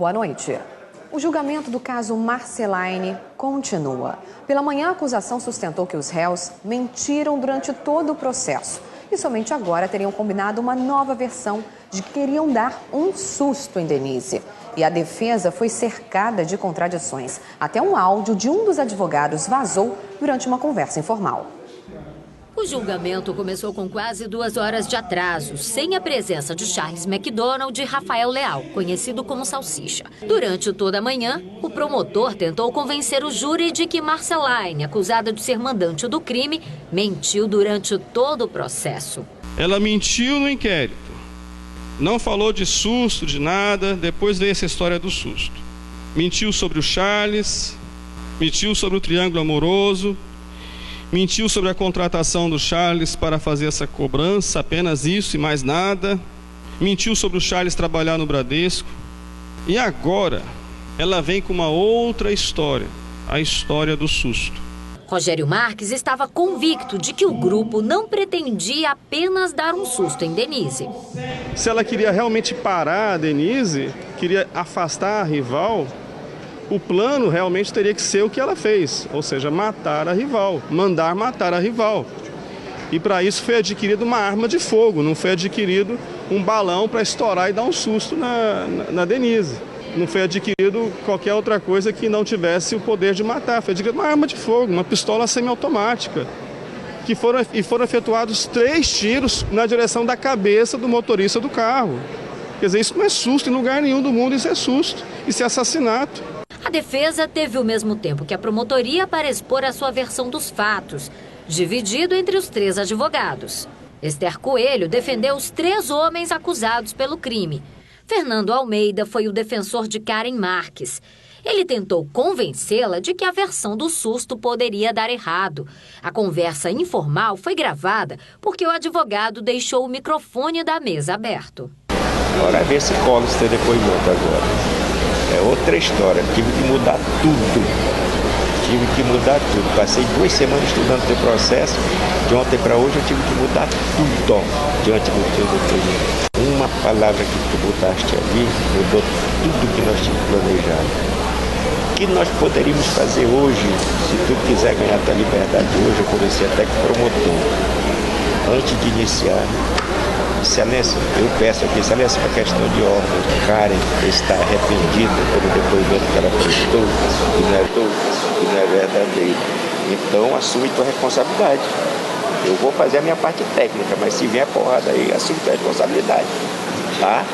Boa noite. O julgamento do caso Marceline continua. Pela manhã, a acusação sustentou que os réus mentiram durante todo o processo e somente agora teriam combinado uma nova versão de que queriam dar um susto em Denise. E a defesa foi cercada de contradições. Até um áudio de um dos advogados vazou durante uma conversa informal. O julgamento começou com quase 2 horas de atraso, sem a presença de Charles McDonald e Rafael Leal, conhecido como Salsicha. Durante toda a manhã, o promotor tentou convencer o júri de que Marceline, acusada de ser mandante do crime, mentiu durante todo o processo. Ela mentiu no inquérito, não falou de susto, de nada, depois veio essa história do susto. Mentiu sobre o Charles, mentiu sobre o triângulo amoroso, mentiu sobre a contratação do Charles para fazer essa cobrança, apenas isso e mais nada. Mentiu sobre o Charles trabalhar no Bradesco. E agora, ela vem com uma outra história, a história do susto. Rogério Marques estava convicto de que o grupo não pretendia apenas dar um susto em Denise. Se ela queria realmente parar a Denise, queria afastar a rival, o plano realmente teria que ser o que ela fez, ou seja, matar a rival, mandar matar a rival. E para isso foi adquirido uma arma de fogo, não foi adquirido um balão para estourar e dar um susto na Denise. Não foi adquirido qualquer outra coisa que não tivesse o poder de matar. Foi adquirido uma arma de fogo, uma pistola semiautomática, que foram efetuados 3 tiros na direção da cabeça do motorista do carro. Quer dizer, isso não é susto em lugar nenhum do mundo, isso é susto, isso é assassinato. A defesa teve o mesmo tempo que a promotoria para expor a sua versão dos fatos, dividido entre os 3 advogados. Esther Coelho defendeu os 3 homens acusados pelo crime. Fernando Almeida foi o defensor de Karen Marques. Ele tentou convencê-la de que a versão do susto poderia dar errado. A conversa informal foi gravada porque o advogado deixou o microfone da mesa aberto. Agora ver se cola esse depoimento agora. É outra história, tive que mudar tudo. Passei 2 semanas estudando o processo, de ontem para hoje eu tive que mudar tudo diante do teu depoimento. Uma palavra que tu botaste ali mudou tudo que nós tínhamos planejado. O que nós poderíamos fazer hoje, se tu quiser ganhar tua liberdade hoje, eu comecei até com promotor. Antes de iniciar, Excelência, eu peço aqui, Excelência, uma questão de ordem. Karen está arrependida pelo depoimento que ela prestou, que não é verdadeiro. Então, assume tua responsabilidade. Eu vou fazer a minha parte técnica, mas se vier porrada aí, assume tua responsabilidade, tá?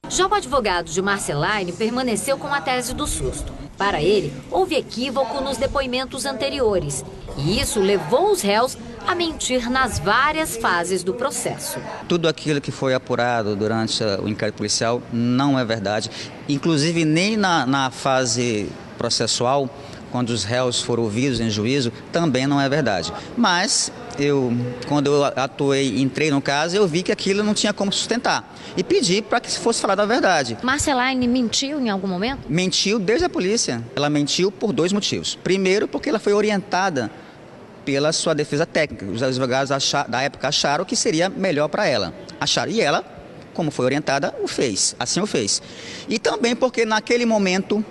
Já o advogado de Marceline permaneceu com a tese do susto. Para ele, houve equívoco nos depoimentos anteriores. E isso levou os réus a mentir nas várias fases do processo. Tudo aquilo que foi apurado durante o inquérito policial não é verdade. Inclusive, nem na fase processual, quando os réus foram ouvidos em juízo, também não é verdade. Mas quando eu entrei no caso, eu vi que aquilo não tinha como sustentar. E pedi para que fosse falada a verdade. Marceline mentiu em algum momento? Mentiu desde a polícia. Ela mentiu por 2 motivos. Primeiro, porque ela foi orientada pela sua defesa técnica. Os advogados da época acharam que seria melhor para ela. Acharam. E ela, como foi orientada, o fez. Assim o fez. E também porque naquele momento,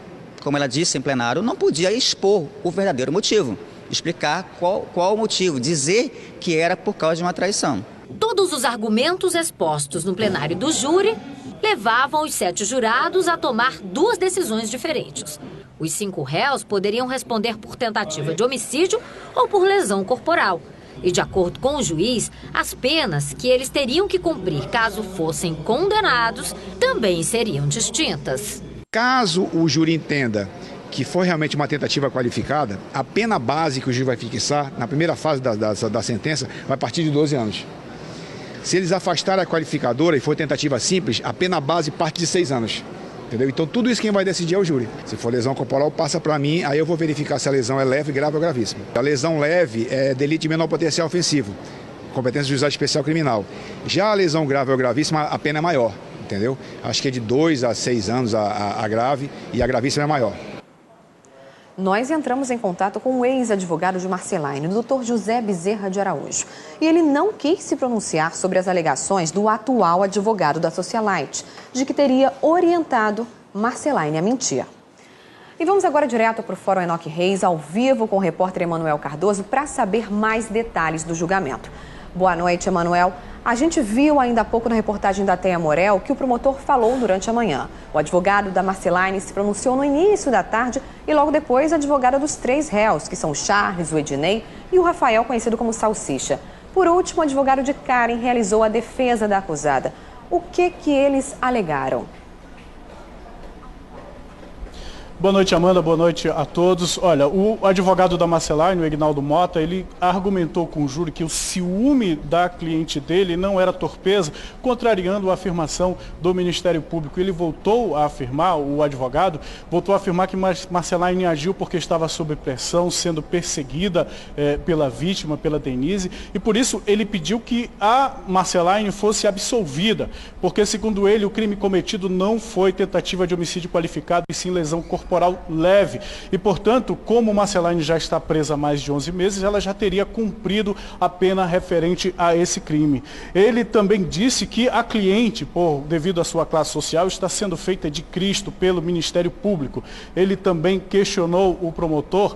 como ela disse em plenário, não podia expor o verdadeiro motivo. Explicar qual o motivo, dizer que era por causa de uma traição. Todos os argumentos expostos no plenário do júri levavam os 7 jurados a tomar 2 decisões diferentes. Os 5 réus poderiam responder por tentativa de homicídio ou por lesão corporal. E, de acordo com o juiz, as penas que eles teriam que cumprir caso fossem condenados também seriam distintas. Caso o júri entenda que foi realmente uma tentativa qualificada, a pena base que o juiz vai fixar na primeira fase da sentença vai partir de 12 anos. Se eles afastarem a qualificadora e for tentativa simples, a pena base parte de 6 anos. Entendeu? Então tudo isso quem vai decidir é o júri. Se for lesão corporal, passa para mim, aí eu vou verificar se a lesão é leve, grave ou gravíssima. A lesão leve é delito de menor potencial ofensivo, competência do juizado especial criminal. Já a lesão grave ou gravíssima, a pena é maior, entendeu? Acho que é de 2 a 6 anos a grave e a gravíssima é maior. Nós entramos em contato com o ex-advogado de Marceline, o Dr. José Bezerra de Araújo. E ele não quis se pronunciar sobre as alegações do atual advogado da Socialite, de que teria orientado Marceline a mentir. E vamos agora direto para o Fórum Enoque Reis, ao vivo com o repórter Emanuel Cardoso, para saber mais detalhes do julgamento. Boa noite, Emanuel. A gente viu ainda há pouco na reportagem da Teia Morel que o promotor falou durante a manhã. O advogado da Marceline se pronunciou no início da tarde e logo depois a advogada dos 3 réus, que são o Charles, o Ednei e o Rafael, conhecido como Salsicha. Por último, o advogado de Karen realizou a defesa da acusada. O que eles alegaram? Boa noite, Amanda. Boa noite a todos. Olha, o advogado da Marceline, o Egnaldo Mota, ele argumentou com o júri que o ciúme da cliente dele não era torpeza, contrariando a afirmação do Ministério Público. Ele voltou a afirmar, o advogado, voltou a afirmar que Marceline agiu porque estava sob pressão, sendo perseguida pela vítima, pela Denise, e por isso ele pediu que a Marceline fosse absolvida, porque, segundo ele, o crime cometido não foi tentativa de homicídio qualificado e sim lesão corporal leve. E, portanto, como Marceline já está presa há mais de 11 meses, ela já teria cumprido a pena referente a esse crime. Ele também disse que a cliente, devido à sua classe social, está sendo feita de Cristo pelo Ministério Público. Ele também questionou o promotor,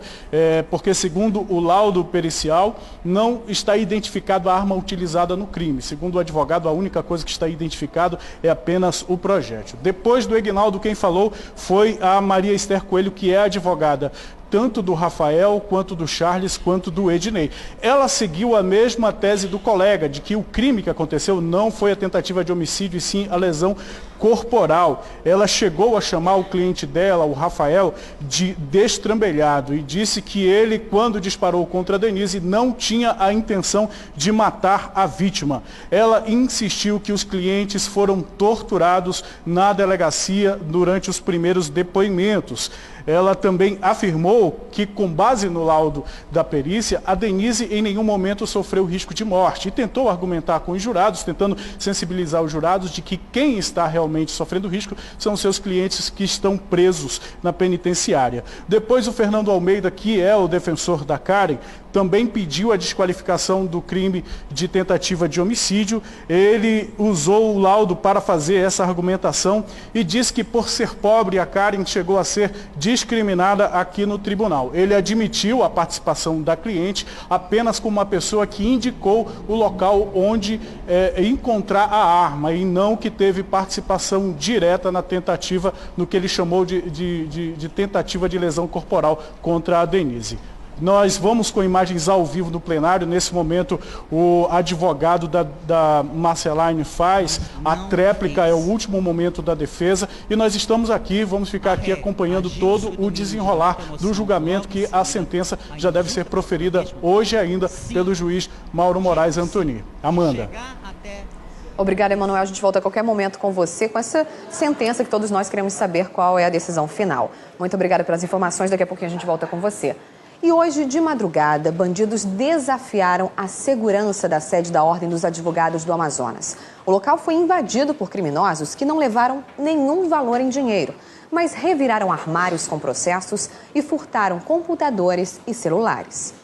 porque, segundo o laudo pericial, não está identificado a arma utilizada no crime. Segundo o advogado, a única coisa que está identificado é apenas o projétil. Depois do Egnaldo, quem falou foi a Maria Esther Coelho, que é advogada tanto do Rafael, quanto do Charles, quanto do Ednei. Ela seguiu a mesma tese do colega, de que o crime que aconteceu não foi a tentativa de homicídio, e sim a lesão corporal. Ela chegou a chamar o cliente dela, o Rafael, de destrambelhado e disse que ele, quando disparou contra a Denise, não tinha a intenção de matar a vítima. Ela insistiu que os clientes foram torturados na delegacia durante os primeiros depoimentos. Ela também afirmou que, com base no laudo da perícia, a Denise em nenhum momento sofreu risco de morte e tentou argumentar com os jurados, tentando sensibilizar os jurados de que quem está realmente sofrendo risco são seus clientes que estão presos na penitenciária. Depois, o Fernando Almeida, que é o defensor da Karen, também pediu a desqualificação do crime de tentativa de homicídio. Ele usou o laudo para fazer essa argumentação e disse que, por ser pobre, a Karen chegou a ser discriminada aqui no tribunal. Ele admitiu a participação da cliente apenas como uma pessoa que indicou o local onde encontrar a arma e não que teve participação direta na tentativa, no que ele chamou de tentativa de lesão corporal contra a Denise. Nós vamos com imagens ao vivo no plenário. Nesse momento, o advogado da Marceline faz a tréplica, é o último momento da defesa, e nós estamos aqui, vamos ficar aqui acompanhando todo o desenrolar do julgamento, que a sentença já deve ser proferida hoje ainda pelo juiz Mauro Moraes Antoni. Amanda. Obrigada, Emanuel. A gente volta a qualquer momento com você, com essa sentença que todos nós queremos saber qual é a decisão final. Muito obrigada pelas informações. Daqui a pouquinho a gente volta com você. E hoje, de madrugada, bandidos desafiaram a segurança da sede da Ordem dos Advogados do Amazonas. O local foi invadido por criminosos que não levaram nenhum valor em dinheiro, mas reviraram armários com processos e furtaram computadores e celulares.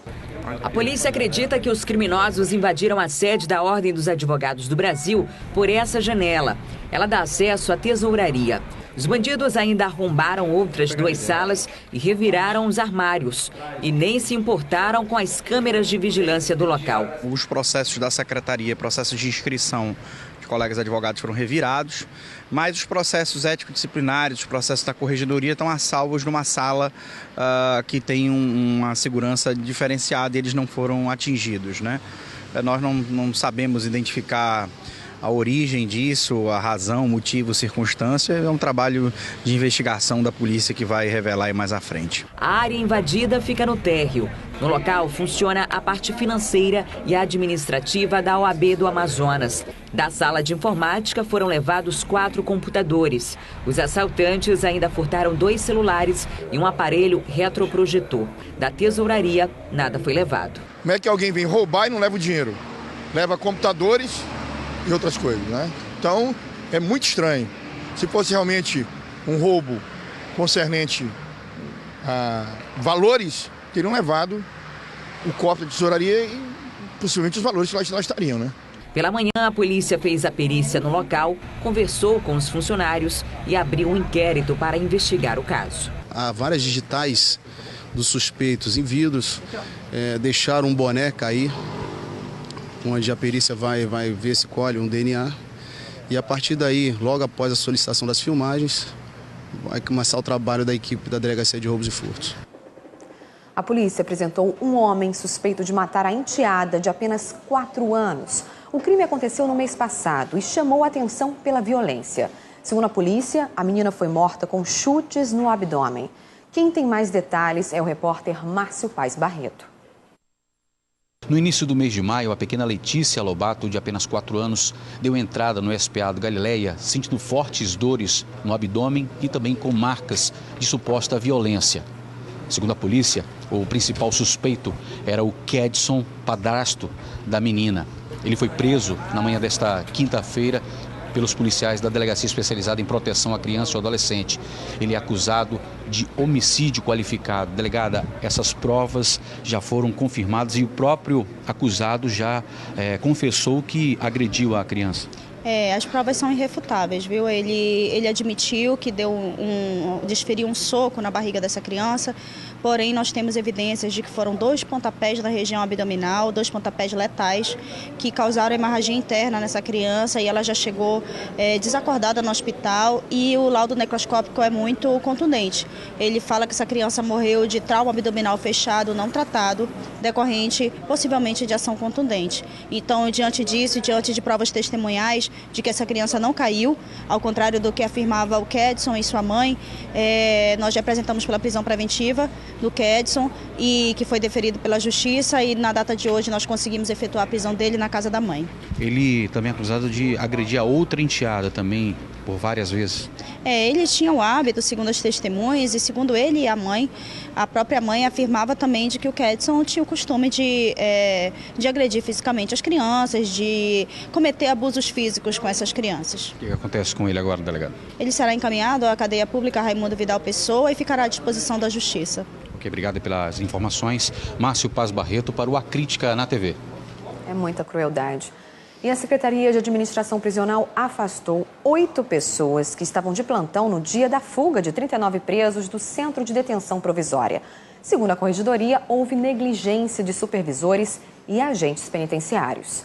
A polícia acredita que os criminosos invadiram a sede da Ordem dos Advogados do Brasil por essa janela. Ela dá acesso à tesouraria. Os bandidos ainda arrombaram outras 2 salas e reviraram os armários. E nem se importaram com as câmeras de vigilância do local. Os processos da secretaria, processos de inscrição de colegas advogados foram revirados, mas os processos ético-disciplinares, os processos da corregedoria estão a salvos numa sala que tem uma segurança diferenciada e eles não foram atingidos, né? Nós não sabemos identificar a origem disso, a razão, motivo, circunstância. É um trabalho de investigação da polícia que vai revelar aí mais à frente. A área invadida fica no térreo. No local funciona a parte financeira e administrativa da OAB do Amazonas. Da sala de informática foram levados 4 computadores. Os assaltantes ainda furtaram 2 celulares e um aparelho retroprojetor. Da tesouraria, nada foi levado. Como é que alguém vem roubar e não leva o dinheiro? Leva computadores e outras coisas, né? Então, é muito estranho. Se fosse realmente um roubo concernente a valores, teriam levado o cofre da tesouraria e possivelmente os valores que lá estariam, né? Pela manhã, a polícia fez a perícia no local, conversou com os funcionários e abriu um inquérito para investigar o caso. Há várias digitais dos suspeitos em vidros, deixaram um boné cair, onde a perícia vai ver se colhe um DNA. E a partir daí, logo após a solicitação das filmagens, vai começar o trabalho da equipe da Delegacia de Roubos e Furtos. A polícia apresentou um homem suspeito de matar a enteada de apenas 4 anos. O crime aconteceu no mês passado e chamou a atenção pela violência. Segundo a polícia, a menina foi morta com chutes no abdômen. Quem tem mais detalhes é o repórter Márcio Paz Barreto. No início do mês de maio, a pequena Letícia Lobato, de apenas 4 anos, deu entrada no SPA do Galileia, sentindo fortes dores no abdômen e também com marcas de suposta violência. Segundo a polícia, o principal suspeito era o Kedson, padrasto da menina. Ele foi preso na manhã desta quinta-feira pelos policiais da Delegacia Especializada em Proteção à Criança e ao Adolescente. Ele é acusado de homicídio qualificado. Delegada, essas provas já foram confirmadas e o próprio acusado já confessou que agrediu a criança. As provas são irrefutáveis, viu? Ele admitiu que desferiu um soco na barriga dessa criança, porém nós temos evidências de que foram 2 pontapés na região abdominal, 2 pontapés letais, que causaram hemorragia interna nessa criança e ela já chegou desacordada no hospital e o laudo necroscópico é muito contundente. Ele fala que essa criança morreu de trauma abdominal fechado não tratado, decorrente possivelmente de ação contundente. Então, diante disso, diante de provas testemunhais, de que essa criança não caiu, ao contrário do que afirmava o Kedson e sua mãe, nós já apresentamos pela prisão preventiva do Kedson e que foi deferido pela Justiça e na data de hoje nós conseguimos efetuar a prisão dele na casa da mãe. Ele também é acusado de agredir a outra enteada também por várias vezes. Ele tinha o hábito, segundo as testemunhas, e segundo ele e a mãe, a própria mãe afirmava também de que o Kedson tinha o costume de agredir fisicamente as crianças, de cometer abusos físicos com essas crianças. O que acontece com ele agora, delegado? Ele será encaminhado à cadeia pública Raimundo Vidal Pessoa e ficará à disposição da Justiça. Ok, obrigado pelas informações. Márcio Paz Barreto para o A Crítica na TV. É muita crueldade. E a Secretaria de Administração Prisional afastou 8 pessoas que estavam de plantão no dia da fuga de 39 presos do Centro de Detenção Provisória. Segundo a Corregedoria, houve negligência de supervisores e agentes penitenciários.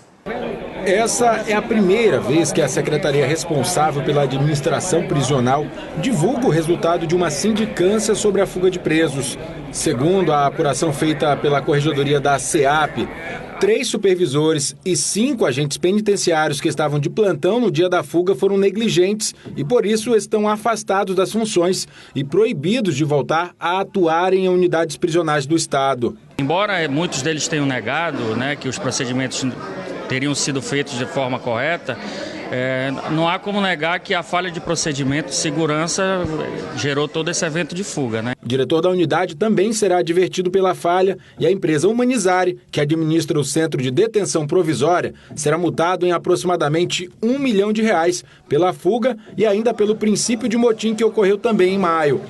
Essa é a primeira vez que a secretaria responsável pela administração prisional divulga o resultado de uma sindicância sobre a fuga de presos. Segundo a apuração feita pela Corregedoria da SEAP, 3 supervisores e 5 agentes penitenciários que estavam de plantão no dia da fuga foram negligentes e, por isso, estão afastados das funções e proibidos de voltar a atuar em unidades prisionais do Estado. Embora muitos deles tenham negado, que os procedimentos teriam sido feitos de forma correta, não há como negar que a falha de procedimento de segurança gerou todo esse evento de fuga. O diretor da unidade também será advertido pela falha e a empresa Humanizare, que administra o Centro de Detenção Provisória, será multado em aproximadamente R$1 milhão pela fuga e ainda pelo princípio de motim que ocorreu também em maio.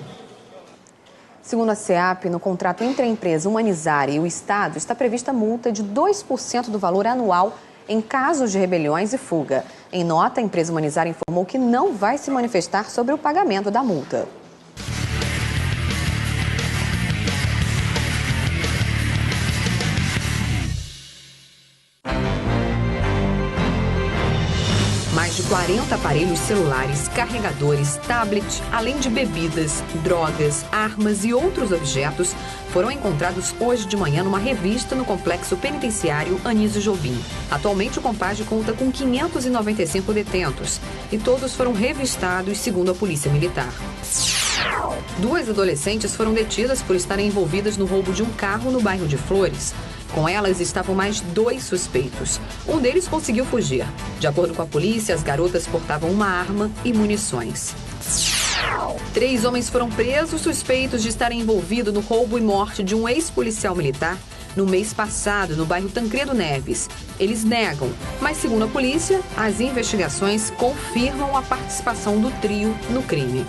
Segundo a SEAP, no contrato entre a empresa Humanizare e o Estado, está prevista multa de 2% do valor anual em casos de rebeliões e fuga. Em nota, a empresa Humanizare informou que não vai se manifestar sobre o pagamento da multa. Mais de 40 aparelhos celulares, carregadores, tablets, além de bebidas, drogas, armas e outros objetos foram encontrados hoje de manhã numa revista no complexo penitenciário Anísio Jobim. Atualmente o Compage conta com 595 detentos e todos foram revistados segundo a Polícia Militar. 2 adolescentes foram detidas por estarem envolvidas no roubo de um carro no bairro de Flores. Com elas estavam mais 2 suspeitos. Um deles conseguiu fugir. De acordo com a polícia, as garotas portavam uma arma e munições. 3 homens foram presos suspeitos de estarem envolvidos no roubo e morte de um ex-policial militar no mês passado, no bairro Tancredo Neves. Eles negam, mas segundo a polícia, as investigações confirmam a participação do trio no crime.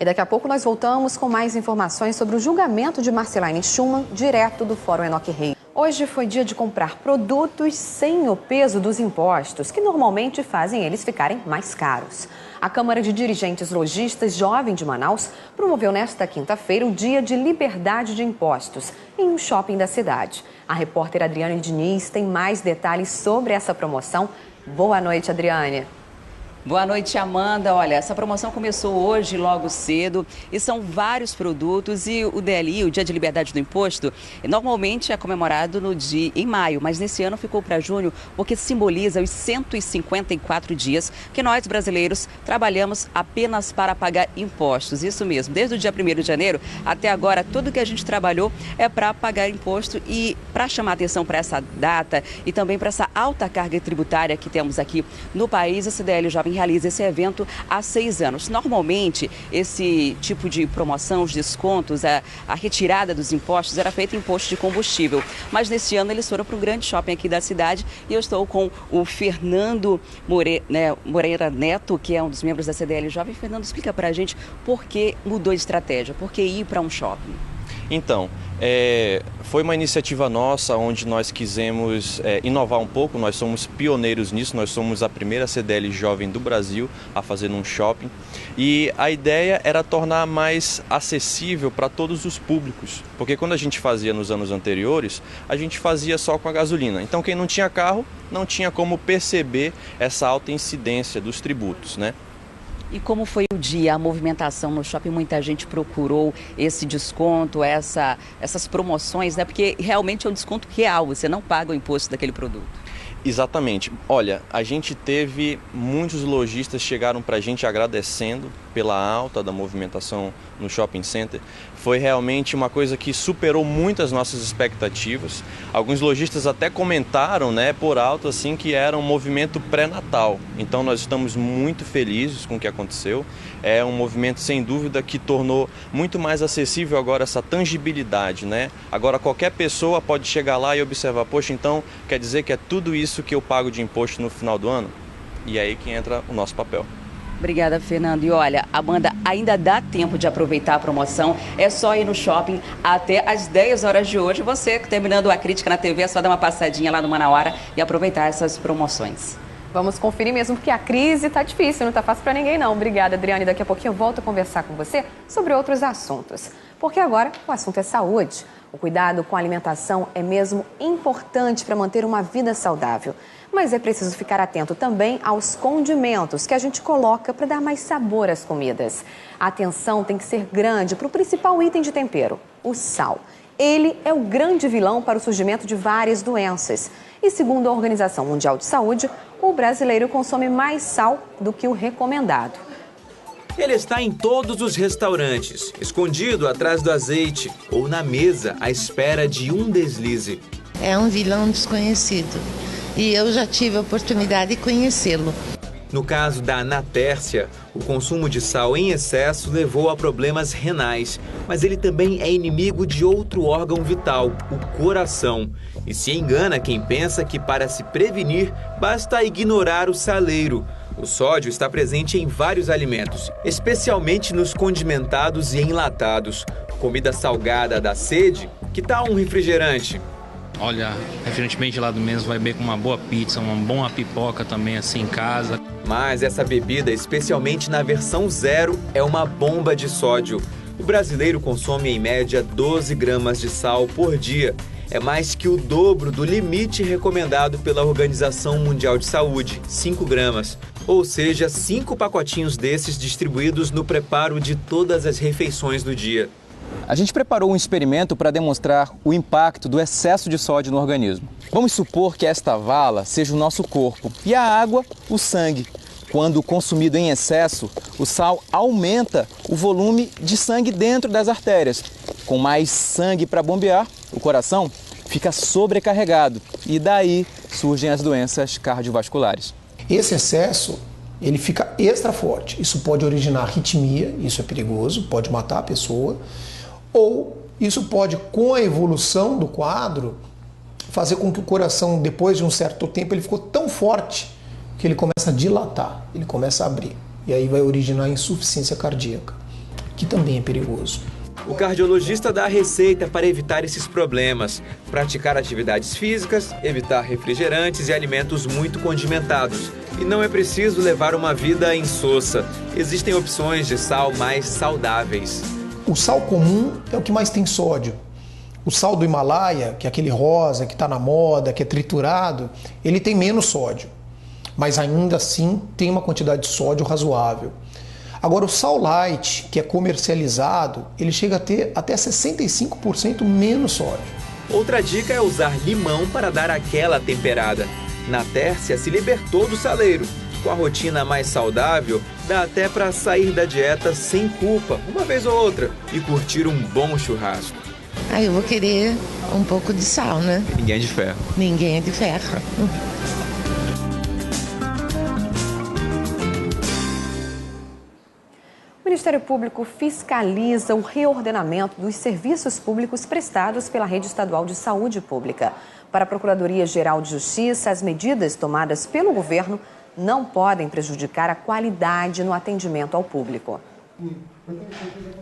E daqui a pouco nós voltamos com mais informações sobre o julgamento de Marceline Schumann, direto do Fórum Enoque Reis. Hoje foi dia de comprar produtos sem o peso dos impostos, que normalmente fazem eles ficarem mais caros. A Câmara de Dirigentes Lojistas Jovem de Manaus promoveu nesta quinta-feira o Dia de Liberdade de Impostos em um shopping da cidade. A repórter Adriane Diniz tem mais detalhes sobre essa promoção. Boa noite, Adriane. Boa noite, Amanda. Olha, essa promoção começou hoje, logo cedo, e são vários produtos. E o DLI, o Dia de Liberdade do Imposto, normalmente é comemorado em maio, mas nesse ano ficou para junho, porque simboliza os 154 dias que nós, brasileiros, trabalhamos apenas para pagar impostos. Isso mesmo, desde o dia 1º de janeiro até agora, tudo que a gente trabalhou é para pagar imposto. E para chamar atenção para essa data e também para essa alta carga tributária que temos aqui no país, a CDL Jovem realiza esse evento há 6 anos. Normalmente, esse tipo de promoção, os descontos, a retirada dos impostos era feita em imposto de combustível. Mas nesse ano eles foram para um grande shopping aqui da cidade e eu estou com o Fernando Moreira Neto, que é um dos membros da CDL Jovem. Fernando, explica para a gente por que mudou de estratégia, por que ir para um shopping? Então, foi uma iniciativa nossa onde nós quisemos inovar um pouco. Nós somos pioneiros nisso, nós somos a primeira CDL Jovem do Brasil a fazer num shopping. E a ideia era tornar mais acessível para todos os públicos, porque quando a gente fazia nos anos anteriores, a gente fazia só com a gasolina. Então quem não tinha carro não tinha como perceber essa alta incidência dos tributos, né? E como foi o dia, a movimentação no shopping? Muita gente procurou esse desconto, essas promoções, né? Porque realmente é um desconto real, você não paga o imposto daquele produto. Exatamente. Olha, a gente teve muitos lojistas chegaram para a gente agradecendo pela alta da movimentação no shopping center. Foi realmente uma coisa que superou muitas nossas expectativas. Alguns lojistas até comentaram, né, por alto, assim, que era um movimento pré-natal. Então nós estamos muito felizes com o que aconteceu. É um movimento, sem dúvida, que tornou muito mais acessível agora essa tangibilidade, né? Agora qualquer pessoa pode chegar lá e observar, poxa, então quer dizer que é tudo isso que eu pago de imposto no final do ano? E aí que entra o nosso papel. Obrigada, Fernando. E olha, Amanda, ainda dá tempo de aproveitar a promoção. É só ir no shopping até às 10 horas de hoje. Você, terminando a crítica na TV, é só dar uma passadinha lá no Manauara e aproveitar essas promoções. Vamos conferir mesmo, porque a crise tá difícil, não tá fácil para ninguém não. Obrigada, Adriane. Daqui a pouquinho eu volto a conversar com você sobre outros assuntos. Porque agora o assunto é saúde. O cuidado com a alimentação é mesmo importante para manter uma vida saudável. Mas é preciso ficar atento também aos condimentos que a gente coloca para dar mais sabor às comidas. A atenção tem que ser grande para o principal item de tempero, o sal. Ele é o grande vilão para o surgimento de várias doenças. E segundo a Organização Mundial de Saúde, o brasileiro consome mais sal do que o recomendado. Ele está em todos os restaurantes, escondido atrás do azeite ou na mesa à espera de um deslize. É um vilão desconhecido e eu já tive a oportunidade de conhecê-lo. No caso da Anatércia, o consumo de sal em excesso levou a problemas renais, mas ele também é inimigo de outro órgão vital, o coração. E se engana quem pensa que para se prevenir basta ignorar o saleiro. O sódio está presente em vários alimentos, especialmente nos condimentados e enlatados. Comida salgada dá sede? Que tal um refrigerante? Olha, refrigerante bem gelado mesmo, vai bem com uma boa pizza, uma boa pipoca também assim em casa. Mas essa bebida, especialmente na versão zero, é uma bomba de sódio. O brasileiro consome em média 12 gramas de sal por dia. É mais que o dobro do limite recomendado pela Organização Mundial de Saúde, 5 gramas. Ou seja, 5 pacotinhos desses distribuídos no preparo de todas as refeições do dia. A gente preparou um experimento para demonstrar o impacto do excesso de sódio no organismo. Vamos supor que esta vala seja o nosso corpo e a água, o sangue. Quando consumido em excesso, o sal aumenta o volume de sangue dentro das artérias. Com mais sangue para bombear, o coração fica sobrecarregado e daí surgem as doenças cardiovasculares. Esse excesso, ele fica extra forte. Isso pode originar arritmia, isso é perigoso, pode matar a pessoa. Ou isso pode, com a evolução do quadro, fazer com que o coração, depois de um certo tempo, ele ficou tão forte que ele começa a dilatar, ele começa a abrir. E aí vai originar insuficiência cardíaca. que também é perigoso. O cardiologista dá a receita para evitar esses problemas: praticar atividades físicas, evitar refrigerantes e alimentos muito condimentados. E não é preciso levar uma vida insossa. Existem opções de sal mais saudáveis. O sal comum é o que mais tem sódio. O sal do Himalaia, que é aquele rosa, que está na moda, que é triturado, ele tem menos sódio. Mas ainda assim tem uma quantidade de sódio razoável. Agora o sal light, que é comercializado, ele chega a ter até 65% menos sódio. Outra dica é usar limão para dar aquela temperada. Na Tércia se libertou do saleiro. Com a rotina mais saudável, dá até para sair da dieta sem culpa, uma vez ou outra, e curtir um bom churrasco. Eu vou querer um pouco de sal, né? Ninguém é de ferro. Ninguém é de ferro. O Ministério Público fiscaliza o reordenamento dos serviços públicos prestados pela Rede Estadual de Saúde Pública. Para a Procuradoria-Geral de Justiça, as medidas tomadas pelo governo não podem prejudicar a qualidade no atendimento ao público.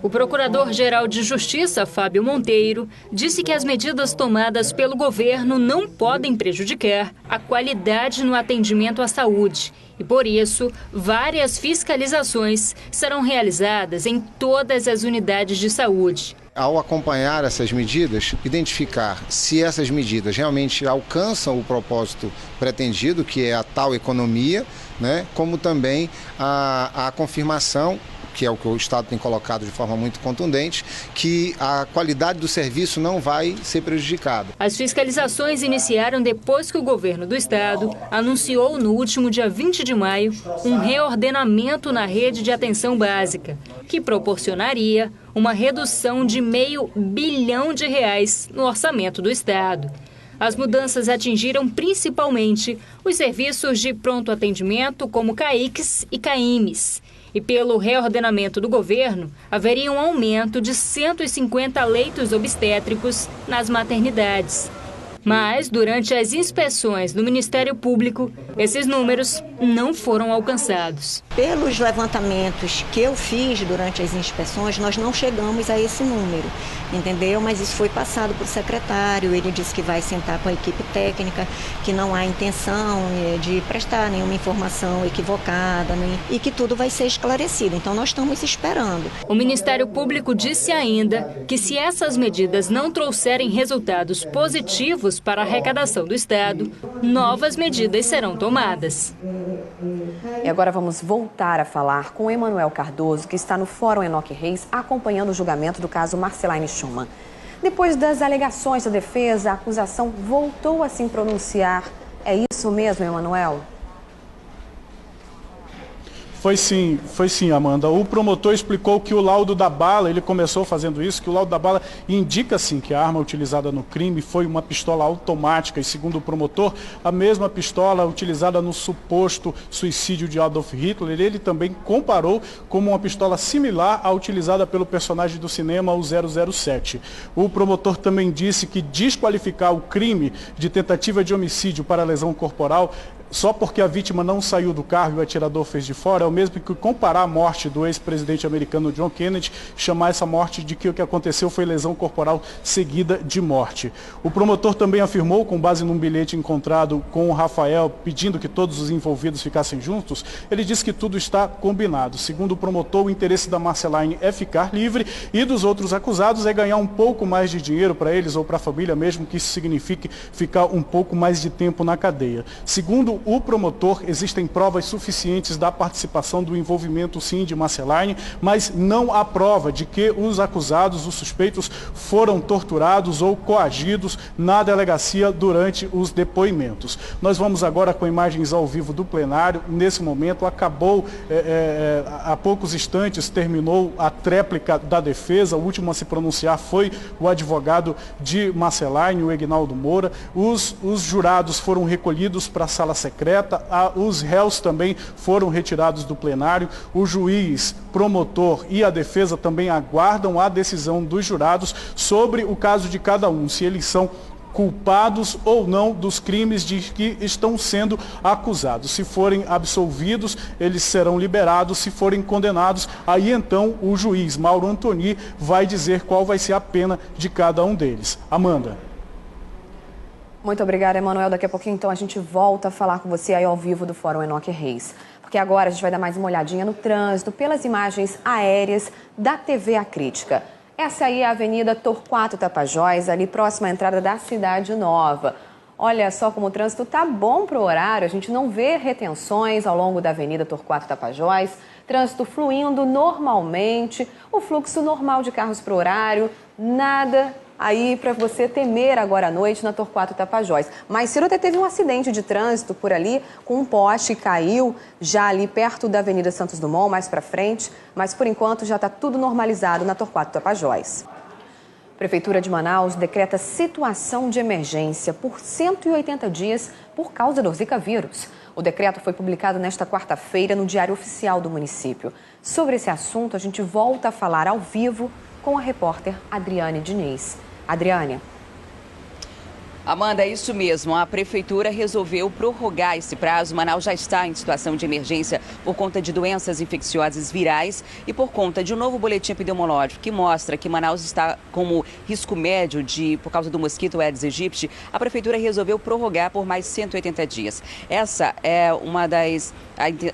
O Procurador-Geral de Justiça, Fábio Monteiro, disse que as medidas tomadas pelo governo não podem prejudicar a qualidade no atendimento à saúde. E, por isso, várias fiscalizações serão realizadas em todas as unidades de saúde. Ao acompanhar essas medidas, identificar se essas medidas realmente alcançam o propósito pretendido, que é a tal economia, né, como também a confirmação, que é o que o Estado tem colocado de forma muito contundente, que a qualidade do serviço não vai ser prejudicada. As fiscalizações iniciaram depois que o governo do Estado anunciou no último dia 20 de maio um reordenamento na rede de atenção básica, que proporcionaria uma redução de R$500 bilhão no orçamento do Estado. As mudanças atingiram principalmente os serviços de pronto atendimento, como CAICs e CAIMs. E pelo reordenamento do governo, haveria um aumento de 150 leitos obstétricos nas maternidades. Mas, durante as inspeções do Ministério Público, esses números não foram alcançados. Pelos levantamentos que eu fiz durante as inspeções, nós não chegamos a esse número, entendeu? Mas isso foi passado para o secretário, ele disse que vai sentar com a equipe técnica, que não há intenção de prestar nenhuma informação equivocada, e que tudo vai ser esclarecido. Então, nós estamos esperando. O Ministério Público disse ainda que, se essas medidas não trouxerem resultados positivos para a arrecadação do Estado, novas medidas serão tomadas. E agora vamos voltar a falar com Emanuel Cardoso, que está no Fórum Enoque Reis, acompanhando o julgamento do caso Marceline Schumann. Depois das alegações da defesa, a acusação voltou a se pronunciar. É isso mesmo, Emanuel? Foi sim, Amanda. O promotor explicou que o laudo da bala, ele começou fazendo isso, que o laudo da bala indica sim que a arma utilizada no crime foi uma pistola automática e, segundo o promotor, a mesma pistola utilizada no suposto suicídio de Adolf Hitler, ele também comparou como uma pistola similar à utilizada pelo personagem do cinema, o 007. O promotor também disse que desqualificar o crime de tentativa de homicídio para lesão corporal só porque a vítima não saiu do carro e o atirador fez de fora, é o mesmo que comparar a morte do ex-presidente americano John Kennedy, chamar essa morte de que o que aconteceu foi lesão corporal seguida de morte. O promotor também afirmou, com base num bilhete encontrado com o Rafael, pedindo que todos os envolvidos ficassem juntos, ele disse que tudo está combinado. Segundo o promotor, o interesse da Marceline é ficar livre e dos outros acusados é ganhar um pouco mais de dinheiro para eles ou para a família, mesmo que isso signifique ficar um pouco mais de tempo na cadeia. Segundo o promotor, existem provas suficientes da participação do envolvimento sim de Marceline, mas não há prova de que os acusados, os suspeitos, foram torturados ou coagidos na delegacia durante os depoimentos. Nós vamos agora com imagens ao vivo do plenário. Nesse momento, acabou, há poucos instantes, terminou a tréplica da defesa. O último a se pronunciar foi o advogado de Marceline, o Egnaldo Moura. Os jurados foram recolhidos para a sala secreta, os réus também foram retirados do plenário, o juiz, promotor e a defesa também aguardam a decisão dos jurados sobre o caso de cada um, se eles são culpados ou não dos crimes de que estão sendo acusados. Se forem absolvidos, eles serão liberados. Se forem condenados, aí então o juiz Mauro Antoni vai dizer qual vai ser a pena de cada um deles. Amanda. Muito obrigada, Emanuel. Daqui a pouquinho, então, a gente volta a falar com você aí ao vivo do Fórum Enoque Reis. Porque agora a gente vai dar mais uma olhadinha no trânsito pelas imagens aéreas da TV A Crítica. Essa aí é a Avenida Torquato Tapajós, ali próxima à entrada da Cidade Nova. Olha só como o trânsito tá bom para o horário, a gente não vê retenções ao longo da Avenida Torquato Tapajós, trânsito fluindo normalmente, o fluxo normal de carros para o horário, nada aí para você temer agora à noite na Torquato Tapajós. Mas cedo até teve um acidente de trânsito por ali, com um poste caiu já ali perto da Avenida Santos Dumont, mais para frente, mas por enquanto já está tudo normalizado na Torquato Tapajós. Prefeitura de Manaus decreta situação de emergência por 180 dias por causa do Zika vírus. O decreto foi publicado nesta quarta-feira no Diário Oficial do município. Sobre esse assunto, a gente volta a falar ao vivo com a repórter Adriane Diniz. Adriane. Amanda, é isso mesmo. A Prefeitura resolveu prorrogar esse prazo. Manaus já está em situação de emergência por conta de doenças infecciosas virais e por conta de um novo boletim epidemiológico que mostra que Manaus está como risco médio por causa do mosquito Aedes aegypti. A Prefeitura resolveu prorrogar por mais 180 dias. Essa é uma das...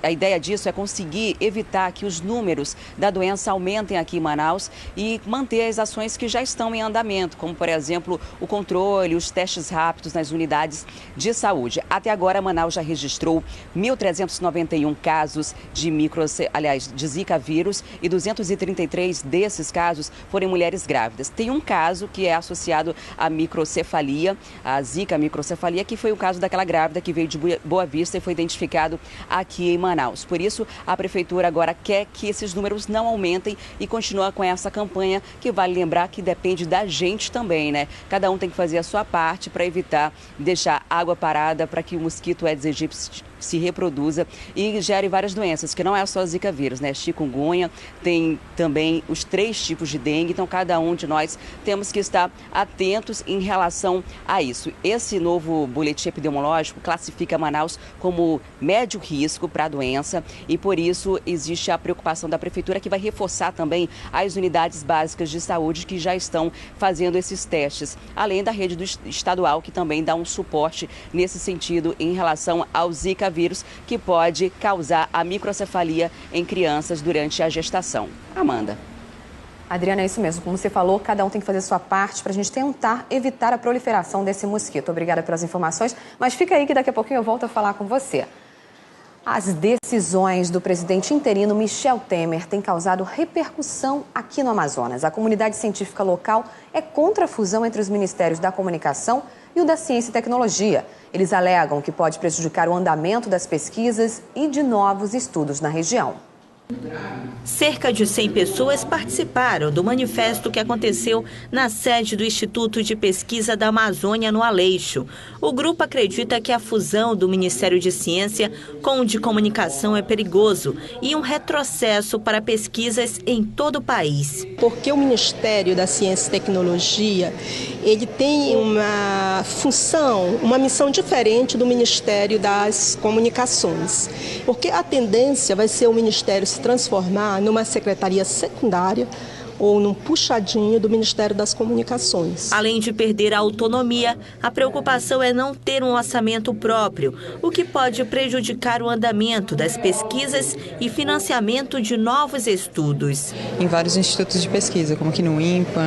A ideia disso é conseguir evitar que os números da doença aumentem aqui em Manaus e manter as ações que já estão em andamento, como, por exemplo, o controle, os testes rápidos nas unidades de saúde. Até agora, Manaus já registrou 1.391 casos de Zika vírus e 233 desses casos foram mulheres grávidas. Tem um caso que é associado à microcefalia, a Zika microcefalia, que foi o caso daquela grávida que veio de Boa Vista e foi identificado aqui em Manaus. Por isso, a Prefeitura agora quer que esses números não aumentem e continua com essa campanha que vale lembrar que depende da gente também, né? Cada um tem que fazer a sua parte para evitar deixar água parada para que o mosquito Aedes aegypti se reproduza e gere várias doenças, que não é só Zika vírus, né? Chikungunya, tem também os 3 tipos de dengue, então cada um de nós temos que estar atentos em relação a isso. Esse novo boletim epidemiológico classifica Manaus como médio risco para a doença e por isso existe a preocupação da Prefeitura que vai reforçar também as unidades básicas de saúde que já estão fazendo esses testes, além da rede estadual que também dá um suporte nesse sentido em relação ao Zika vírus que pode causar a microcefalia em crianças durante a gestação. Amanda. Adriana, é isso mesmo. Como você falou, cada um tem que fazer a sua parte para a gente tentar evitar a proliferação desse mosquito. Obrigada pelas informações, mas fica aí que daqui a pouquinho eu volto a falar com você. As decisões do presidente interino Michel Temer têm causado repercussão aqui no Amazonas. A comunidade científica local é contra a fusão entre os ministérios da Comunicação e o da Ciência e Tecnologia. Eles alegam que pode prejudicar o andamento das pesquisas e de novos estudos na região. Cerca de 100 pessoas participaram do manifesto que aconteceu na sede do Instituto de Pesquisa da Amazônia, no Aleixo. O grupo acredita que a fusão do Ministério de Ciência com o de Comunicação é perigoso e um retrocesso para pesquisas em todo o país. Porque o Ministério da Ciência e Tecnologia, ele tem uma função, uma missão diferente do Ministério das Comunicações. Porque a tendência vai ser o Ministério se transformar numa secretaria secundária ou num puxadinho do Ministério das Comunicações. Além de perder a autonomia, a preocupação é não ter um orçamento próprio, o que pode prejudicar o andamento das pesquisas e financiamento de novos estudos. Em vários institutos de pesquisa, como aqui no INPA,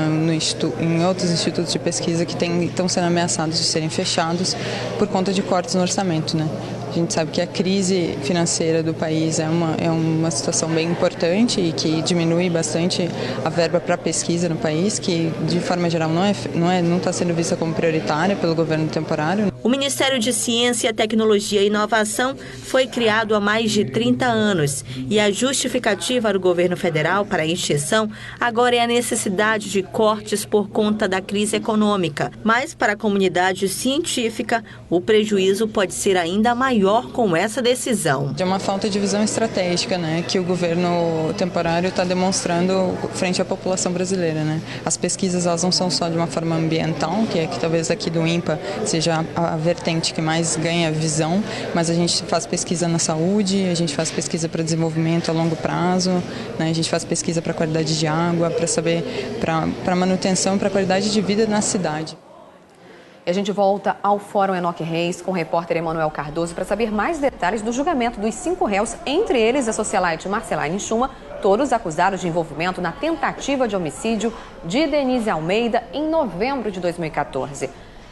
em outros institutos de pesquisa que estão sendo ameaçados de serem fechados por conta de cortes no orçamento, né? A gente sabe que a crise financeira do país é uma situação bem importante e que diminui bastante a verba para pesquisa no país, que de forma geral não está sendo vista como prioritária pelo governo temporário. O Ministério de Ciência, Tecnologia e Inovação foi criado há mais de 30 anos e a justificativa do governo federal para a extinção agora é a necessidade de cortes por conta da crise econômica. Mas para a comunidade científica, o prejuízo pode ser ainda maior maior com essa decisão. É uma falta de visão estratégica, né, que o governo temporário está demonstrando frente à população brasileira, né? As pesquisas, elas não são só de uma forma ambiental, que talvez aqui do INPA seja a vertente que mais ganha visão, mas a gente faz pesquisa na saúde, a gente faz pesquisa para desenvolvimento a longo prazo, né? A gente faz pesquisa para qualidade de água, para saber, para manutenção, para qualidade de vida na cidade. E a gente volta ao Fórum Enoque Reis com o repórter Emanuel Cardoso para saber mais detalhes do julgamento dos 5 réus, entre eles a socialite Marcelaine Chuma, todos acusados de envolvimento na tentativa de homicídio de Denise Almeida em novembro de 2014.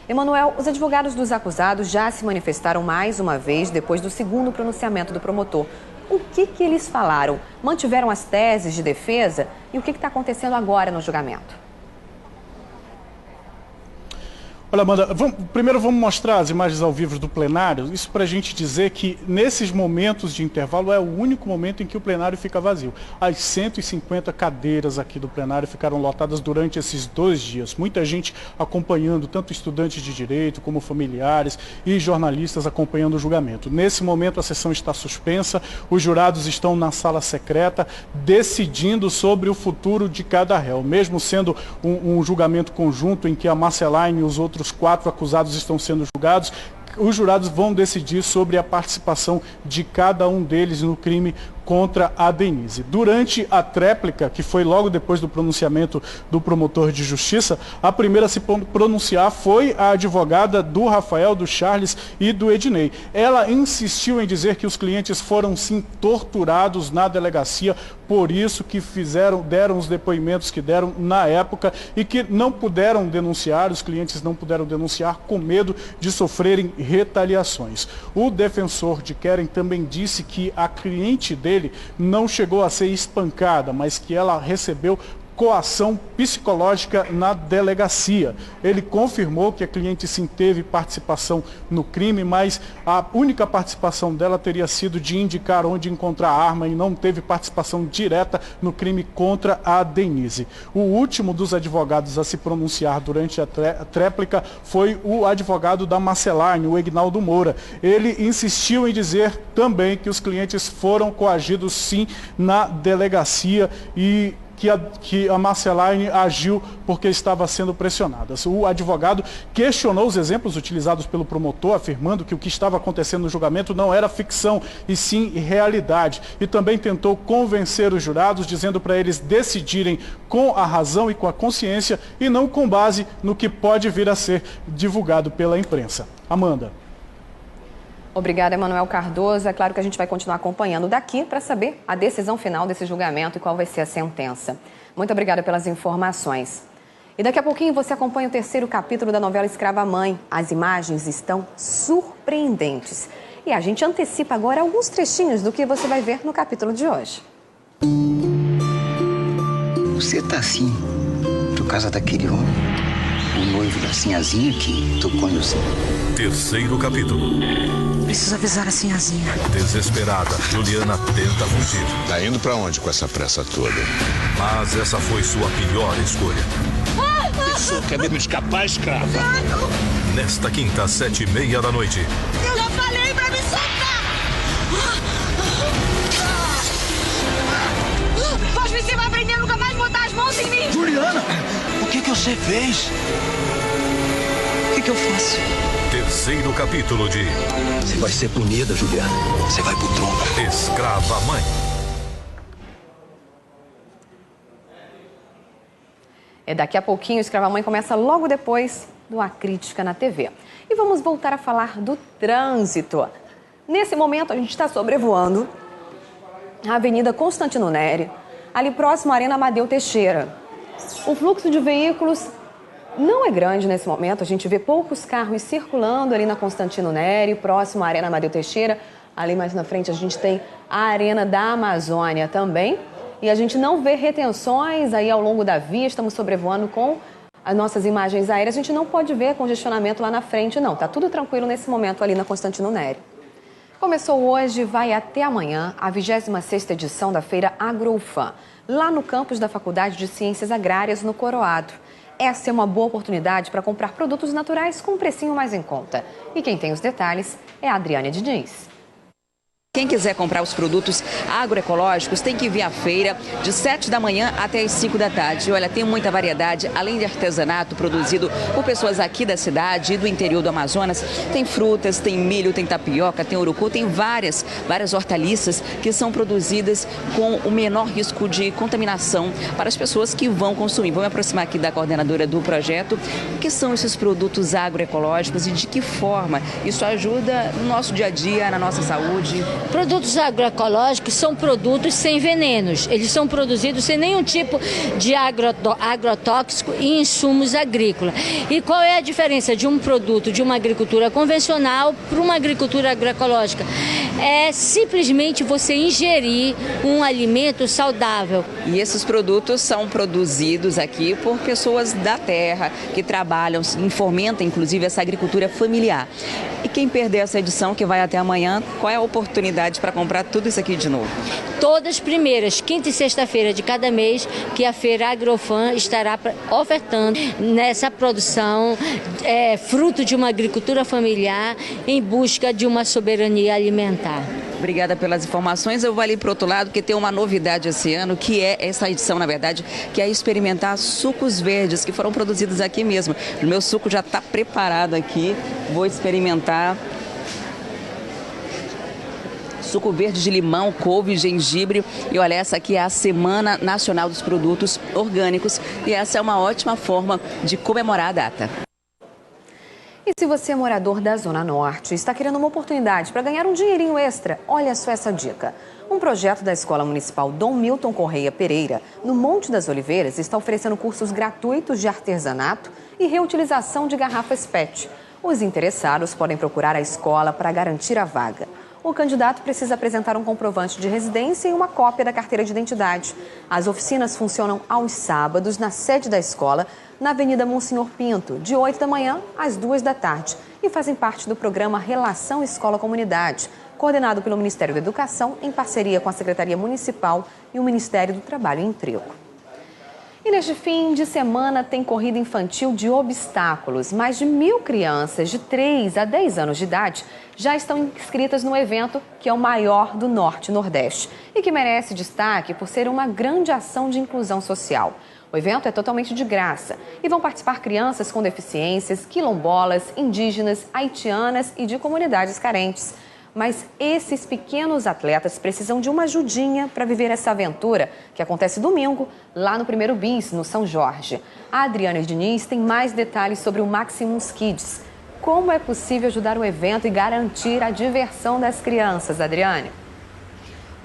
Emanuel, os advogados dos acusados já se manifestaram mais uma vez depois do segundo pronunciamento do promotor. O que eles falaram? Mantiveram as teses de defesa? E o que está acontecendo agora no julgamento? Olha, Amanda, primeiro vamos mostrar as imagens ao vivo do plenário, isso para a gente dizer que nesses momentos de intervalo é o único momento em que o plenário fica vazio. As 150 cadeiras aqui do plenário ficaram lotadas durante esses 2 dias. Muita gente acompanhando, tanto estudantes de direito como familiares e jornalistas acompanhando o julgamento. Nesse momento a sessão está suspensa, os jurados estão na sala secreta decidindo sobre o futuro de cada réu. Mesmo sendo um julgamento conjunto em que a Marcelaine e os outros 4 acusados estão sendo julgados, os jurados vão decidir sobre a participação de cada um deles no crime contra a Denise. Durante a tréplica, que foi logo depois do pronunciamento do promotor de justiça, a primeira a se pronunciar foi a advogada do Rafael, do Charles e do Ednei. Ela insistiu em dizer que os clientes foram sim torturados na delegacia, por isso que deram os depoimentos que deram na época e que não puderam denunciar, os clientes não puderam denunciar com medo de sofrerem retaliações. O defensor de Keren também disse que a cliente dele não chegou a ser espancada, mas que ela recebeu coação psicológica na delegacia. Ele confirmou que a cliente sim teve participação no crime, mas a única participação dela teria sido de indicar onde encontrar a arma e não teve participação direta no crime contra a Denise. O último dos advogados a se pronunciar durante a tréplica foi o advogado da Marcelaine, o Egnaldo Moura. Ele insistiu em dizer também que os clientes foram coagidos sim na delegacia e que a Marcelaine agiu porque estava sendo pressionada. O advogado questionou os exemplos utilizados pelo promotor, afirmando que o que estava acontecendo no julgamento não era ficção, e sim realidade. E também tentou convencer os jurados, dizendo para eles decidirem com a razão e com a consciência, e não com base no que pode vir a ser divulgado pela imprensa. Amanda. Obrigada, Emanuel Cardoso. É claro que a gente vai continuar acompanhando daqui para saber a decisão final desse julgamento e qual vai ser a sentença. Muito obrigada pelas informações. E daqui a pouquinho você acompanha o 3º capítulo da novela Escrava Mãe. As imagens estão surpreendentes. E a gente antecipa agora alguns trechinhos do que você vai ver no capítulo de hoje. Você tá assim por causa daquele homem? O noivo da Sinhazinha que tocou no seu. 3º capítulo. Preciso avisar a Sinhazinha. Desesperada, Juliana tenta fugir. Tá indo pra onde com essa pressa toda? Mas essa foi sua pior escolha. Pessoa quer mesmo escapar, escrava. Nesta quinta, 7h30 da noite. Eu já falei pra me soltar! Pode você vai aprender a nunca mais botar as mãos em mim! Juliana, o que você fez? O que eu faço? 3º capítulo de... Você vai ser punida, Juliana. Você vai pro tronco. Escrava Mãe. Daqui a pouquinho, o Escrava Mãe começa logo depois do A Crítica na TV. E vamos voltar a falar do trânsito. Nesse momento, a gente está sobrevoando a Avenida Constantino Neri, ali próximo à Arena Amadeu Teixeira. O fluxo de veículos não é grande nesse momento, a gente vê poucos carros circulando ali na Constantino Neri, próximo à Arena Amadeu Teixeira. Ali mais na frente a gente tem a Arena da Amazônia também. E a gente não vê retenções aí ao longo da via, estamos sobrevoando com as nossas imagens aéreas. A gente não pode ver congestionamento lá na frente, não. Tá tudo tranquilo nesse momento ali na Constantino Neri. Começou hoje, vai até amanhã, a 26ª edição da Feira AgroUFAM, lá no campus da Faculdade de Ciências Agrárias, no Coroado. Essa é uma boa oportunidade para comprar produtos naturais com um precinho mais em conta. E quem tem os detalhes é a Adriane Diniz. Quem quiser comprar os produtos agroecológicos tem que vir à feira de 7 da manhã até as 5 da tarde. Olha, tem muita variedade, além de artesanato produzido por pessoas aqui da cidade e do interior do Amazonas. Tem frutas, tem milho, tem tapioca, tem urucu, tem várias hortaliças que são produzidas com o menor risco de contaminação para as pessoas que vão consumir. Vou me aproximar aqui da coordenadora do projeto. O que são esses produtos agroecológicos e de que forma isso ajuda no nosso dia a dia, na nossa saúde? Produtos agroecológicos são produtos sem venenos. Eles são produzidos sem nenhum tipo de agrotóxico e insumos agrícolas. E qual é a diferença de um produto de uma agricultura convencional para uma agricultura agroecológica? É simplesmente você ingerir um alimento saudável. E esses produtos são produzidos aqui por pessoas da terra, que trabalham, fomentam inclusive essa agricultura familiar. E quem perder essa edição, que vai até amanhã, qual é a oportunidade para comprar tudo isso aqui de novo? Todas as primeiras, quinta e sexta-feira de cada mês, que a Feira Agrofan estará ofertando nessa produção fruto de uma agricultura familiar em busca de uma soberania alimentar. Obrigada pelas informações. Eu vou ali para o outro lado, porque tem uma novidade esse ano, que é essa edição, na verdade, que é experimentar sucos verdes, que foram produzidos aqui mesmo. O meu suco já está preparado aqui, vou experimentar. Suco verde de limão, couve, gengibre. E olha, essa aqui é a Semana Nacional dos Produtos Orgânicos e essa é uma ótima forma de comemorar a data. E se você é morador da Zona Norte e está querendo uma oportunidade para ganhar um dinheirinho extra, olha só essa dica. Um projeto da Escola Municipal Dom Milton Correia Pereira, no Monte das Oliveiras, está oferecendo cursos gratuitos de artesanato e reutilização de garrafas PET. Os interessados podem procurar a escola para garantir a vaga. O candidato precisa apresentar um comprovante de residência e uma cópia da carteira de identidade. As oficinas funcionam aos sábados na sede da escola, na Avenida Monsenhor Pinto, de 8 da manhã às 2 da tarde, e fazem parte do programa Relação Escola-Comunidade, coordenado pelo Ministério da Educação, em parceria com a Secretaria Municipal e o Ministério do Trabalho e Emprego. E neste fim de semana tem corrida infantil de obstáculos. Mais de 1.000 crianças de 3 a 10 anos de idade já estão inscritas no evento, que é o maior do Norte e Nordeste, e que merece destaque por ser uma grande ação de inclusão social. O evento é totalmente de graça e vão participar crianças com deficiências, quilombolas, indígenas, haitianas e de comunidades carentes. Mas esses pequenos atletas precisam de uma ajudinha para viver essa aventura, que acontece domingo, lá no 1º Bis, no São Jorge. A Adriane Diniz tem mais detalhes sobre o Maximus Kids. Como é possível ajudar o evento e garantir a diversão das crianças, Adriane?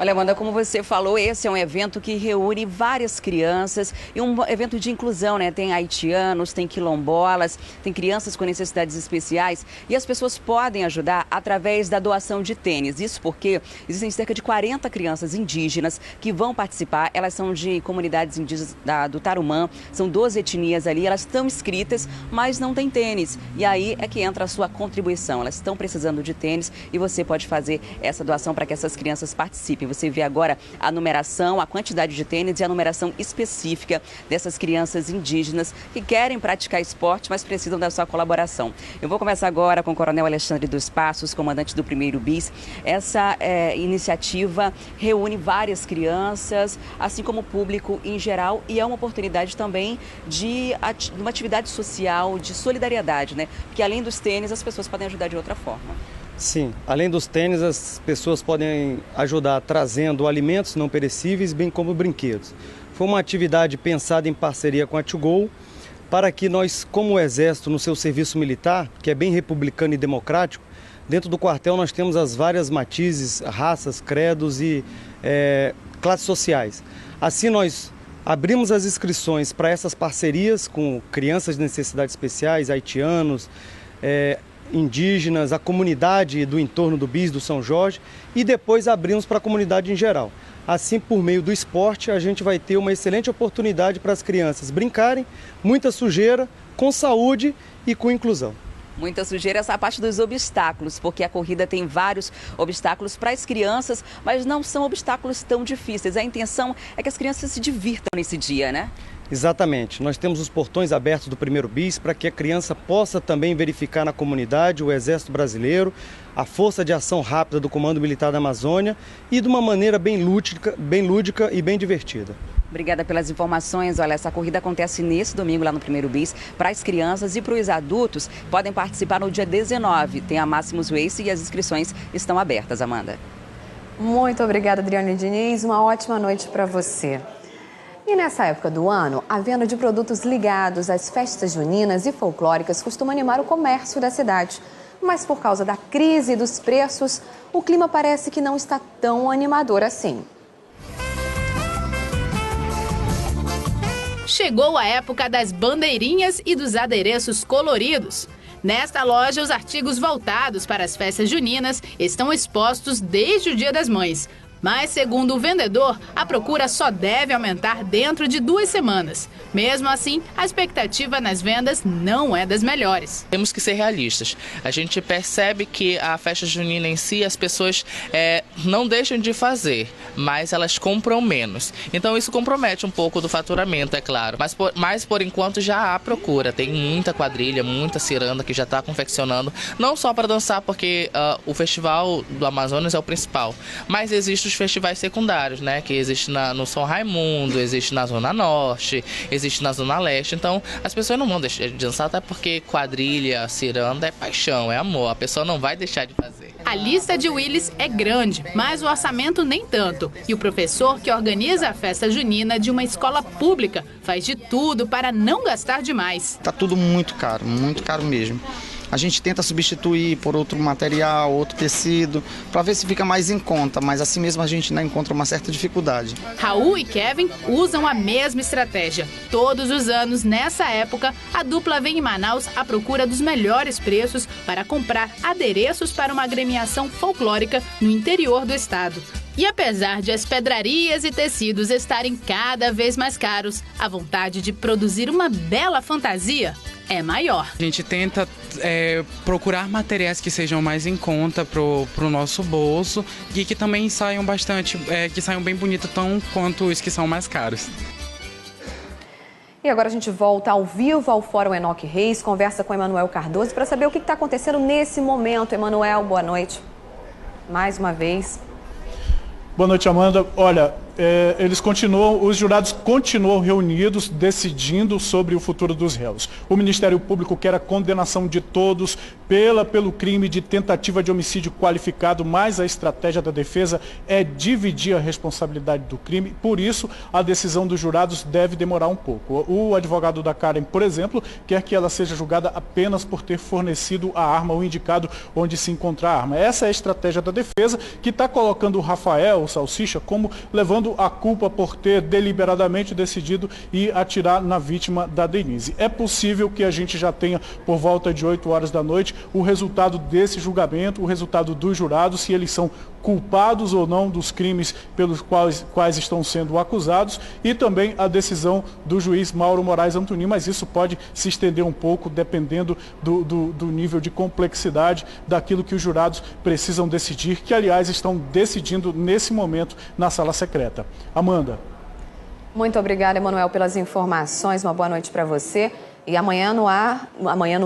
Olha, Amanda, como você falou, esse é um evento que reúne várias crianças e um evento de inclusão, né? Tem haitianos, tem quilombolas, tem crianças com necessidades especiais e as pessoas podem ajudar através da doação de tênis. Isso porque existem cerca de 40 crianças indígenas que vão participar. Elas são de comunidades indígenas do Tarumã, são 12 etnias ali, elas estão inscritas, mas não têm tênis. E aí é que entra a sua contribuição. Elas estão precisando de tênis e você pode fazer essa doação para que essas crianças participem. Você vê agora a numeração, a quantidade de tênis e a numeração específica dessas crianças indígenas que querem praticar esporte, mas precisam da sua colaboração. Eu vou começar agora com o Coronel Alexandre dos Passos, comandante do 1º Bis. Essa iniciativa reúne várias crianças, assim como o público em geral, e é uma oportunidade também de uma atividade social, de solidariedade, né? Porque além dos tênis, as pessoas podem ajudar de outra forma. Sim, além dos tênis, as pessoas podem ajudar trazendo alimentos não perecíveis, bem como brinquedos. Foi uma atividade pensada em parceria com a To Go, para que nós, como o Exército, no seu serviço militar, que é bem republicano e democrático, dentro do quartel nós temos as várias matizes, raças, credos e classes sociais. Assim nós abrimos as inscrições para essas parcerias com crianças de necessidades especiais, haitianos, indígenas, a comunidade do entorno do Bis, do São Jorge, e depois abrimos para a comunidade em geral. Assim, por meio do esporte, a gente vai ter uma excelente oportunidade para as crianças brincarem, muita sujeira, com saúde e com inclusão. Muita sujeira, essa parte dos obstáculos, porque a corrida tem vários obstáculos para as crianças, mas não são obstáculos tão difíceis. A intenção é que as crianças se divirtam nesse dia, né? Exatamente. Nós temos os portões abertos do primeiro bis para que a criança possa também verificar na comunidade o Exército Brasileiro, a Força de Ação Rápida do Comando Militar da Amazônia e de uma maneira bem lúdica e bem divertida. Obrigada pelas informações. Olha, essa corrida acontece nesse domingo lá no primeiro bis para as crianças e para os adultos. Podem participar no dia 19. Tem a Máximos Race e as inscrições estão abertas, Amanda. Muito obrigada, Adriane Diniz. Uma ótima noite para você. E nessa época do ano, a venda de produtos ligados às festas juninas e folclóricas costuma animar o comércio da cidade. Mas por causa da crise dos preços, o clima parece que não está tão animador assim. Chegou a época das bandeirinhas e dos adereços coloridos. Nesta loja, os artigos voltados para as festas juninas estão expostos desde o Dia das Mães. Mas, segundo o vendedor, a procura só deve aumentar dentro de 2 semanas. Mesmo assim, a expectativa nas vendas não é das melhores. Temos que ser realistas. A gente percebe que a festa junina em si, as pessoas não deixam de fazer, mas elas compram menos. Então isso compromete um pouco do faturamento, é claro. Mas por enquanto já há procura. Tem muita quadrilha, muita ciranda que já está confeccionando. Não só para dançar, porque o Festival do Amazonas é o principal, mas existe os festivais secundários, né? Que existe no São Raimundo, existe na Zona Norte, existe na Zona Leste. Então, as pessoas não vão deixar de dançar, até porque quadrilha, ciranda é paixão, é amor. A pessoa não vai deixar de fazer. A lista de Willis é grande, mas o orçamento nem tanto. E o professor que organiza a festa junina de uma escola pública faz de tudo para não gastar demais. Tá tudo muito caro mesmo. A gente tenta substituir por outro material, outro tecido, para ver se fica mais em conta, mas assim mesmo a gente ainda encontra uma certa dificuldade. Raul e Kevin usam a mesma estratégia. Todos os anos, nessa época, a dupla vem em Manaus à procura dos melhores preços para comprar adereços para uma agremiação folclórica no interior do estado. E apesar de as pedrarias e tecidos estarem cada vez mais caros, a vontade de produzir uma bela fantasia é maior. A gente tenta procurar materiais que sejam mais em conta pro nosso bolso e que também saiam bastante, que saiam bem bonitos, tão quanto os que são mais caros. E agora a gente volta ao vivo ao Fórum Enoque Reis, conversa com Emanuel Cardoso para saber o que está acontecendo nesse momento. Emanuel, boa noite. Mais uma vez. Boa noite, Amanda. Olha, os jurados continuam reunidos decidindo sobre o futuro dos réus. O Ministério Público quer a condenação de todos pelo crime de tentativa de homicídio qualificado, mas a estratégia da defesa é dividir a responsabilidade do crime. Por isso, a decisão dos jurados deve demorar um pouco. O advogado da Karen, por exemplo, quer que ela seja julgada apenas por ter fornecido a arma ou indicado onde se encontra a arma. Essa é a estratégia da defesa, que está colocando o Rafael, o Salsicha, como levando a culpa por ter deliberadamente decidido ir atirar na vítima da Denise. É possível que a gente já tenha, por volta de 8 horas da noite, o resultado desse julgamento, o resultado dos jurados, se eles são culpados ou não dos crimes pelos quais estão sendo acusados, e também a decisão do juiz Mauro Moraes Antonin, mas isso pode se estender um pouco, dependendo do nível de complexidade daquilo que os jurados precisam decidir, que aliás estão decidindo nesse momento na sala secreta. Amanda. Muito obrigada, Emanuel, pelas informações. Uma boa noite para você. E amanhã no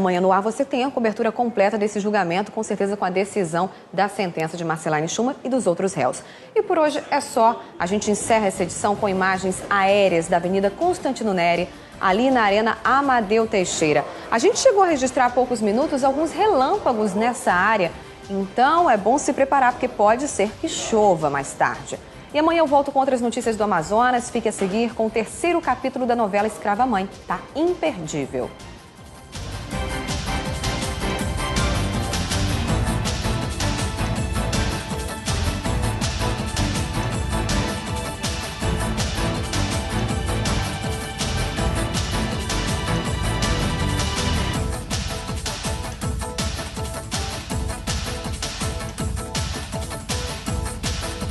Manhã no Ar, você tem a cobertura completa desse julgamento, com certeza com a decisão da sentença de Marceline Schumann e dos outros réus. E por hoje é só. A gente encerra essa edição com imagens aéreas da Avenida Constantino Neri, ali na Arena Amadeu Teixeira. A gente chegou a registrar há poucos minutos alguns relâmpagos nessa área, então é bom se preparar, porque pode ser que chova mais tarde. E amanhã eu volto com outras notícias do Amazonas. Fique a seguir com o 3º capítulo da novela Escrava Mãe. Tá imperdível.